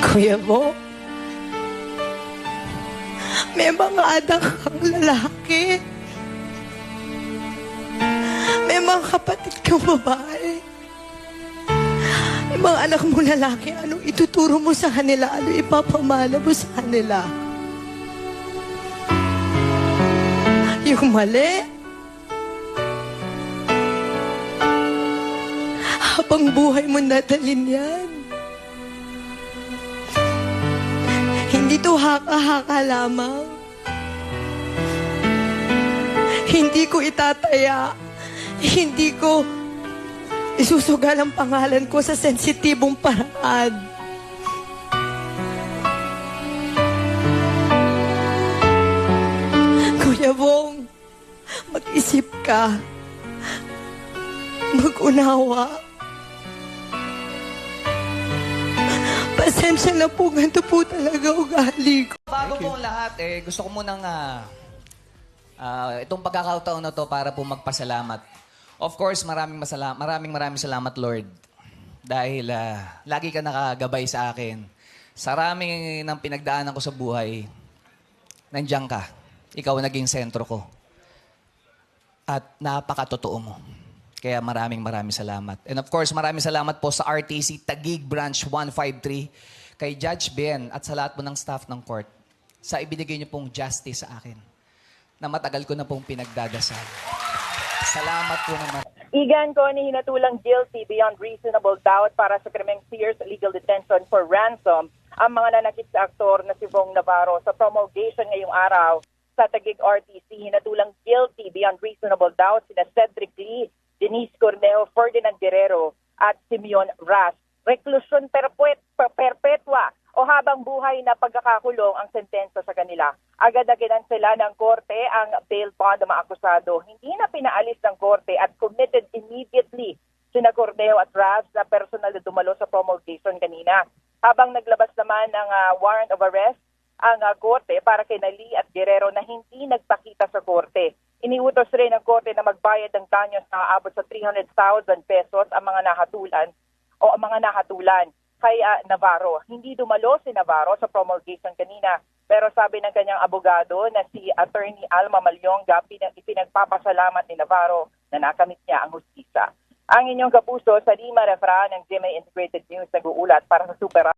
Kuya mo, may mga anak kang lalaki. May mga kapatid kang babae. Yung mga anak mo lalaki, anong ituturo mo sa kanila? Ano ipapamana mo sa kanila? Yung mali? Habang buhay mo nadalin yan. Hindi to haka-haka lamang. Hindi ko itataya. Hindi ko isusugal ang pangalan ko sa sensitibong paraan. Kuya Bong, mag-isip ka. Mag-unawa. Pasensya na po, ganito po talaga ugali ko. Bago po ang lahat, gusto ko munang itong pagkakataon na to para po magpasalamat. Of course, maraming salamat, Lord. Dahil lagi ka nakagabay sa akin. Sa raming ng pinagdaanan ko sa buhay, nandiyan ka. Ikaw ang naging sentro ko. At napakatotoo mo. Kaya maraming salamat. And of course, maraming salamat po sa RTC Taguig Branch 153, kay Judge Ben at sa lahat po ng staff ng court sa ibinigay niyo pong justice sa akin na matagal ko na pong pinagdadasal. Salamat po naman. Igan ko ni hinatulang guilty beyond reasonable doubt para sa krimeng years legal detention for ransom ang mga nanakit sa aktor na si Vong Navarro sa promulgation ngayong araw sa Taguig RTC. Hinatulang guilty beyond reasonable doubt sina Cedric Lee, Denise Cornejo, Ferdinand Guerrero at Simeon Ras. Reklusyon perpetua o habang buhay na pagkakakulong ang sentensya sa kanila. Agad-agadan sila ng korte ang bail bond ng mga akusado. Hindi na pinaalis ng korte at committed immediately sina Cornejo at Ras na personal na dumalo sa promulgation kanina. Habang naglabas naman ng warrant of arrest ang korte para kay Lee at Guerrero na hindi nagpakita sa korte. Iniutos rin ng korte na magbayad ng danyos na aabot sa 300,000 pesos ang mga nahatulan kay Navarro. Hindi dumalo si Navarro sa promulgation kanina, pero sabi ng kanyang abogado na si Attorney Alma Malyonga, ipinagpapasalamat ni Navarro na nakamit niya ang hustisya. Ang inyong kapuso sa Lima Refra ng GMA Integrated News nag-uulat para sa Super